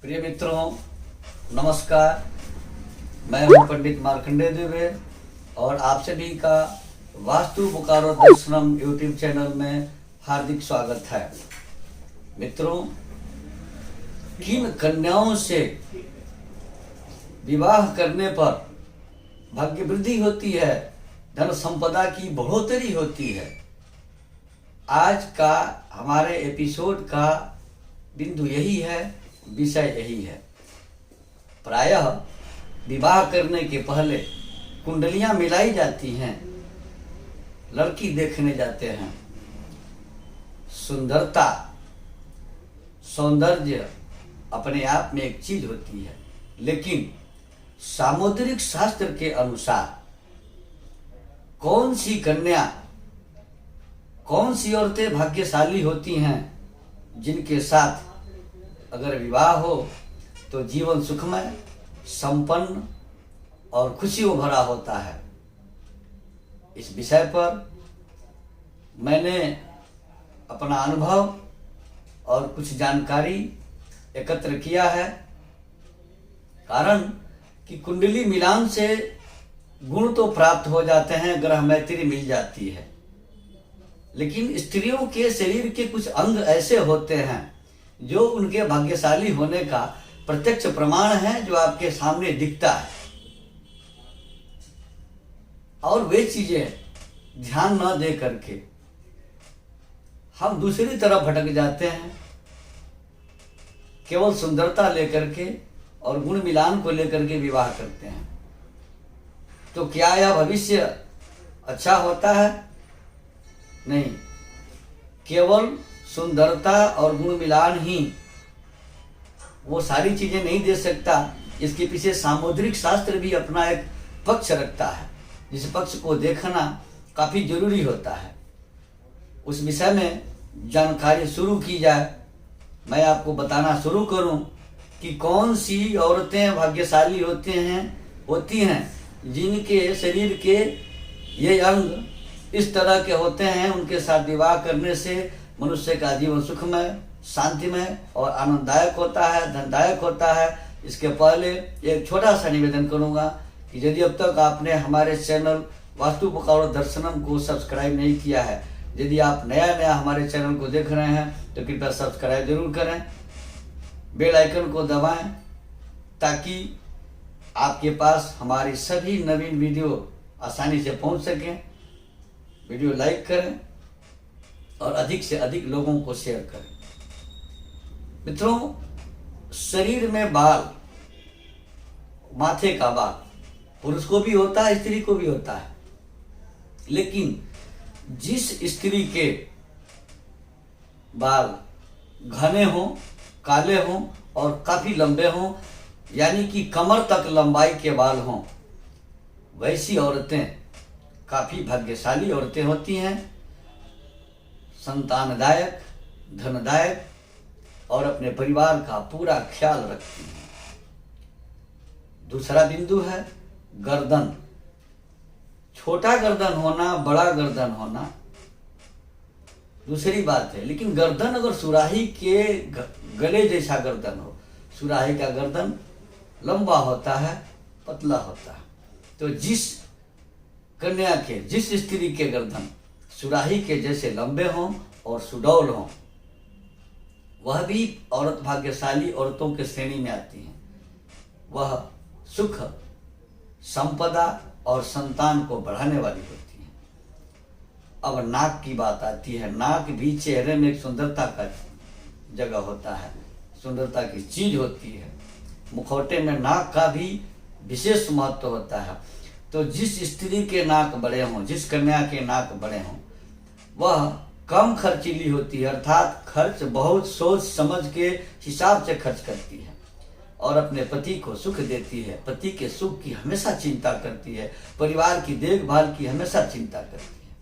प्रिय मित्रों, नमस्कार। मैं हूं पंडित मार्कंडेय दुबे और आप सभी का वास्तु बोकारो दर्शनम यूट्यूब चैनल में हार्दिक स्वागत है। मित्रों, किन कन्याओं से विवाह करने पर भाग्य वृद्धि होती है, धन संपदा की बढ़ोतरी होती है, आज का हमारे एपिसोड का बिंदु यही है, विषय यही है। प्रायः विवाह करने के पहले कुंडलियां मिलाई जाती हैं, लड़की देखने जाते हैं। सुंदरता, सौंदर्य अपने आप में एक चीज होती है, लेकिन सामुद्रिक शास्त्र के अनुसार कौन सी कन्या, कौन सी औरतें भाग्यशाली होती हैं जिनके साथ अगर विवाह हो तो जीवन सुखमय, संपन्न और खुशियों भरा होता है। इस विषय पर मैंने अपना अनुभव और कुछ जानकारी एकत्र किया है। कारण कि कुंडली मिलान से गुण तो प्राप्त हो जाते हैं, ग्रह मैत्री मिल जाती है, लेकिन स्त्रियों के शरीर के कुछ अंग ऐसे होते हैं जो उनके भाग्यशाली होने का प्रत्यक्ष प्रमाण है, जो आपके सामने दिखता है। और वे चीजें ध्यान न दे करके हम दूसरी तरफ भटक जाते हैं, केवल सुंदरता लेकर के और गुण मिलान को लेकर के विवाह करते हैं। तो क्या यह भविष्य अच्छा होता है? नहीं। केवल सुंदरता और गुण मिलान ही वो सारी चीजें नहीं दे सकता। इसके पीछे सामुद्रिक शास्त्र भी अपना एक पक्ष रखता है, जिस पक्ष को देखना काफी जरूरी होता है। उस विषय में जानकारी शुरू की जाए। मैं आपको बताना शुरू करूं कि कौन सी औरतें भाग्यशाली होती हैं जिनके शरीर के ये अंग इस तरह के होते हैं। उनके साथ विवाह करने से मनुष्य का जीवन सुखमय, शांतिमय और आनंददायक होता है, धनदायक होता है। इसके पहले एक छोटा सा निवेदन करूंगा कि यदि अब तक आपने हमारे चैनल वास्तु बोकारो दर्शनम को सब्सक्राइब नहीं किया है, यदि आप नया हमारे चैनल को देख रहे हैं तो कृपया सब्सक्राइब जरूर करें, बेल आइकन को दबाएं ताकि आपके पास हमारी सभी नवीन वीडियो आसानी से पहुंच सकें। वीडियो लाइक करें और अधिक से अधिक लोगों को शेयर करें। मित्रों, शरीर में बाल, माथे का बाल पुरुष को भी होता है, स्त्री को भी होता है, लेकिन जिस स्त्री के बाल घने हों, काले हों और काफी लंबे हों, यानी कि कमर तक लंबाई के बाल हों, वैसी औरतें काफी भाग्यशाली औरतें होती हैं, संतानदायक, धनदायक और अपने परिवार का पूरा ख्याल रखती हैं। दूसरा बिंदु है गर्दन। छोटा गर्दन होना, बड़ा गर्दन होना दूसरी बात है, लेकिन गर्दन अगर सुराही के गले जैसा गर्दन हो, सुराही का गर्दन लंबा होता है, पतला होता है, तो जिस कन्या के, जिस स्त्री के गर्दन सुराही के जैसे लंबे हों और सुडौल हों, वह भी औरत भाग्यशाली औरतों के श्रेणी में आती हैं। वह सुख, संपदा और संतान को बढ़ाने वाली होती हैं। अब नाक की बात आती है। नाक भी चेहरे में एक सुंदरता का जगह होता है, सुंदरता की चीज होती है। मुखौटे में नाक का भी विशेष महत्व होता है। तो जिस स्त्री के नाक बड़े हों, जिस कन्या के नाक बड़े हों, वह कम खर्चीली होती है, अर्थात खर्च बहुत सोच समझ के हिसाब से खर्च करती है और अपने पति को सुख देती है, पति के सुख की हमेशा चिंता करती है, परिवार की देखभाल की हमेशा चिंता करती है।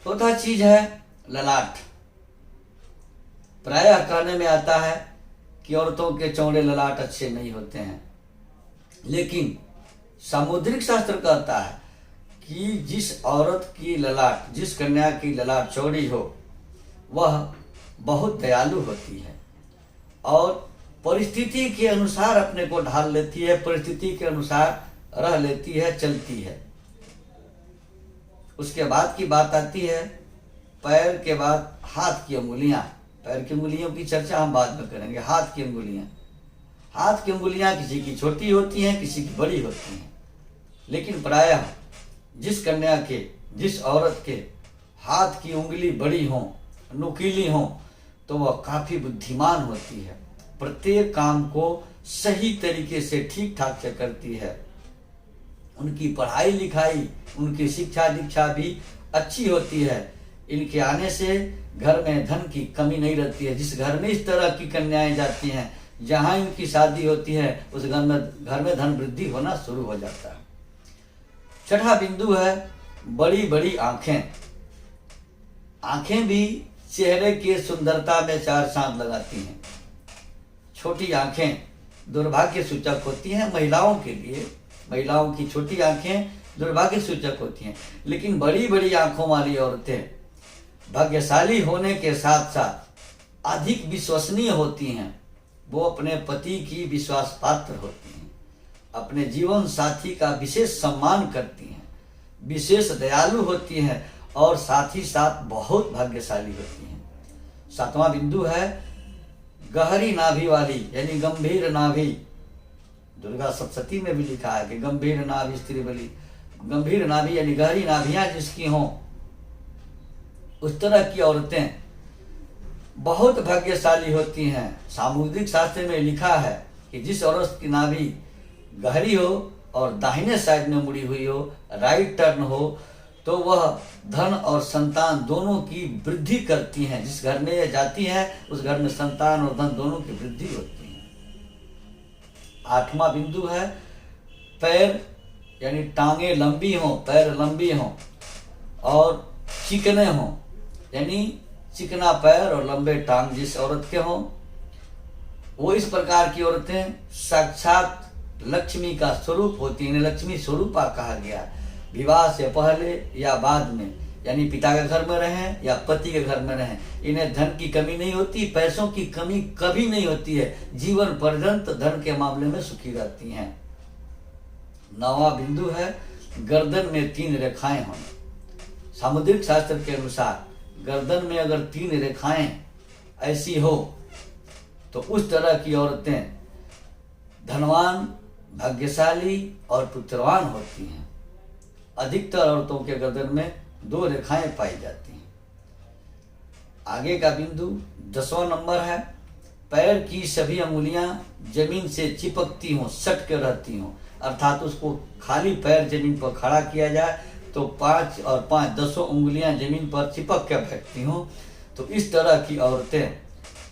चौथा चीज है ललाट। प्रायः कहने में आता है कि औरतों के चौड़े ललाट अच्छे नहीं होते हैं, लेकिन सामुद्रिक शास्त्र कहता है कि जिस औरत की ललाट, जिस कन्या की ललाट चौड़ी हो, वह बहुत दयालु होती है और परिस्थिति के अनुसार अपने को ढाल लेती है, परिस्थिति के अनुसार रह लेती है, चलती है। उसके बाद की बात आती है पैर के बाद हाथ की अंगुलियां। पैर की अंगुलियों की चर्चा हम बाद में करेंगे। हाथ की अंगुलियां, हाथ की अंगुलियां किसी की छोटी होती हैं, किसी की बड़ी होती हैं, लेकिन प्रायः जिस कन्या के, जिस औरत के हाथ की उंगली बड़ी हो, नुकीली हो, तो वह काफी बुद्धिमान होती है, प्रत्येक काम को सही तरीके से ठीक ठाक से करती है। उनकी पढ़ाई लिखाई, उनकी शिक्षा दीक्षा भी अच्छी होती है। इनके आने से घर में धन की कमी नहीं रहती है। जिस घर में इस तरह की कन्याएं जाती हैं, जहां इनकी शादी होती है, उस घर में धन वृद्धि होना शुरू हो जाता है। छठा बिंदु है बड़ी बड़ी आंखें। आंखें भी चेहरे के सुंदरता में चार चांद लगाती हैं। छोटी आंखें दुर्भाग्य सूचक होती हैं महिलाओं के लिए। महिलाओं की छोटी आंखें दुर्भाग्य सूचक होती हैं, लेकिन बड़ी बड़ी आंखों वाली औरतें भाग्यशाली होने के साथ साथ अधिक विश्वसनीय होती हैं। वो अपने पति की विश्वास पात्र होती हैं, अपने जीवन साथी का विशेष सम्मान करती हैं, विशेष दयालु होती हैं और साथ ही साथ बहुत भाग्यशाली होती हैं। सातवां बिंदु है गहरी नाभि वाली, यानी गंभीर नाभि। दुर्गा सप्तशती में भी लिखा है कि गंभीर नाभि स्त्री बली। गंभीर नाभि यानी गहरी नाभियां जिसकी हों, उस तरह की औरतें बहुत भाग्यशाली होती हैं। सामुद्रिक शास्त्र में लिखा है कि जिस औरत की नाभि गहरी हो और दाहिने साइड में मुड़ी हुई हो, राइट टर्न हो, तो वह धन और संतान दोनों की वृद्धि करती हैं। जिस घर में यह जाती है, उस घर में संतान और धन दोनों की वृद्धि होती है। आठवां बिंदु है पैर, यानी टांगे लंबी हो, पैर लंबी हो और चिकने हो, यानी चिकना पैर और लंबे टांग जिस औरत के हों, वो इस प्रकार की औरतें साक्षात लक्ष्मी का स्वरूप होती है। इन्हें लक्ष्मी स्वरूपा कहा गया। विवाह से पहले या बाद में, यानी पिता के घर में रहें या पति के घर में रहें, इन्हें धन की कमी नहीं होती, पैसों की कमी कभी नहीं होती है। जीवन पर्यंत धन के मामले में सुखी रहती हैं। नौवां बिंदु है गर्दन में 3 रेखाएं होना। सामुद्रिक शास्त्र के अनुसार गर्दन में अगर 3 रेखाएं ऐसी हो, तो उस तरह की औरतें धनवान, भाग्यशाली और पुत्रवान होती हैं। अधिकतर औरतों के गर्दन में 2 रेखाएं पाई जाती हैं। आगे का बिंदु 10वां नंबर है पैर की सभी अंगुलियां जमीन से चिपकती हों, सट के रहती हों, अर्थात उसको खाली पैर जमीन पर खड़ा किया जाए तो 5 और 5 10 उंगलियां जमीन पर चिपक के बैठती हों। तो इस तरह की औरतें,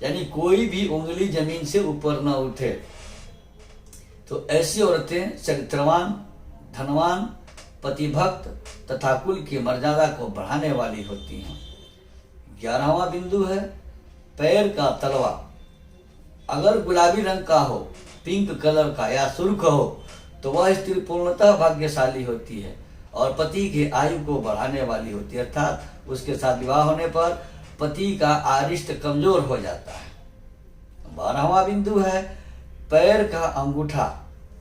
यानी कोई भी उंगली जमीन से ऊपर न उठे, तो ऐसी औरतें चरित्रवान, धनवान, पतिभक्त तथा कुल की मर्यादा को बढ़ाने वाली होती हैं। 11वां बिंदु है पैर का तलवा अगर गुलाबी रंग का हो, पिंक कलर का या सुर्ख हो, तो वह स्त्री पूर्णतः भाग्यशाली होती है और पति की आयु को बढ़ाने वाली होती है, अर्थात उसके साथ विवाह होने पर पति का आरिष्ट कमजोर हो जाता है। 12वां बिंदु है पैर का अंगूठा।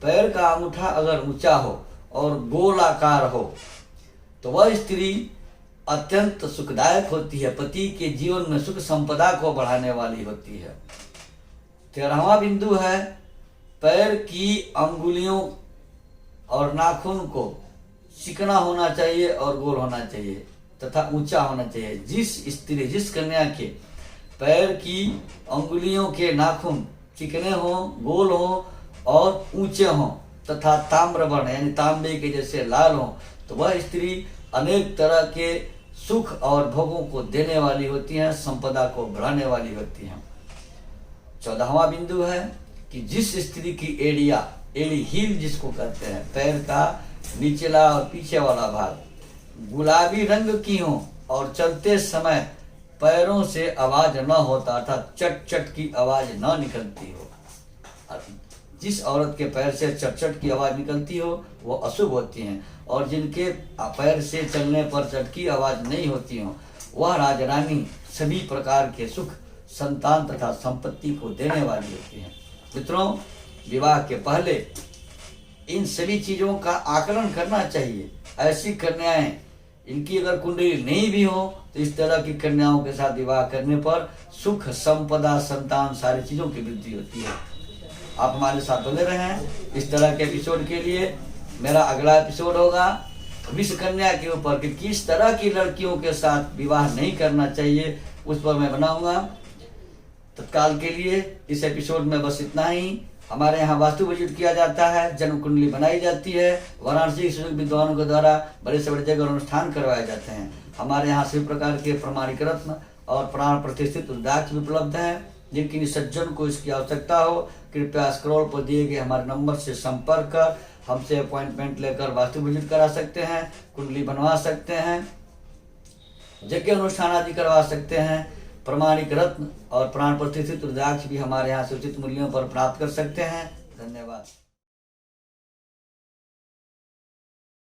पैर का अंगूठा अगर ऊंचा हो और गोलाकार हो, तो वह स्त्री अत्यंत सुखदायक होती है, पति के जीवन में सुख संपदा को बढ़ाने वाली होती है। 13वां बिंदु है पैर की अंगुलियों और नाखून को चिकना होना चाहिए और गोल होना चाहिए तथा ऊंचा होना चाहिए। जिस कन्या के पैर की अंगुलियों के नाखून चिकने हों, गोल हों और ऊंचे हों तथा ताम्रवर्ण यानी तांबे के जैसे लाल हों, तो वह स्त्री अनेक तरह के सुख और भोगों को देने वाली होती हैं, संपदा को बढ़ाने वाली होती हैं। 14वां बिंदु है कि जिस स्त्री की एड़िया, एड़ी हील जिसको कहते हैं, पैर का निचला और पीछे वाला भाग गुलाबी रंग की हो और चलते समय पैरों से आवाज न होता, अर्थात चट चट की आवाज न निकलती हो। जिस औरत के पैर से चट चट की आवाज निकलती हो वो अशुभ होती हैं, और जिनके पैर से चलने पर चट की आवाज नहीं होती हो वह राजरानी सभी प्रकार के सुख, संतान तथा संपत्ति को देने वाली होती है। मित्रों, विवाह के पहले इन सभी चीजों का आकलन करना चाहिए। ऐसी कन्याएं, इनकी अगर कुंडली नहीं भी हो तो इस तरह की कन्याओं के साथ विवाह करने पर सुख, संपदा, संतान, सारी चीजों की वृद्धि होती है। आप हमारे साथ बने रहें। इस तरह के एपिसोड के लिए मेरा अगला एपिसोड होगा विष कन्या के ऊपर कि किस तरह की लड़कियों के साथ विवाह नहीं करना चाहिए, उस पर मैं बनाऊंगा। तत्काल के लिए इस एपिसोड में बस इतना ही। हमारे यहाँ वास्तु विजिट किया जाता है, जन्म कुंडली बनाई जाती है, वाराणसी के विद्वानों के द्वारा बड़े से बड़े जगह अनुष्ठान करवाए जाते हैं। हमारे यहाँ सभी प्रकार के प्रमाणिक रत्न और प्राण प्रतिष्ठित रुद्राक्ष भी उपलब्ध हैं। जिनकी सज्जन को इसकी आवश्यकता हो, कृपया स्क्रॉल पर दिए गए हमारे नंबर से संपर्क कर हमसे अपॉइंटमेंट लेकर वास्तु विजिट करा सकते हैं, कुंडली बनवा सकते हैं, यज्ञ अनुष्ठान आदि करवा सकते हैं। प्रमाणिक रत्न और प्राण प्रतिष्ठित रुद्राक्ष भी हमारे यहाँ से उचित मूल्यों पर प्राप्त कर सकते हैं। धन्यवाद।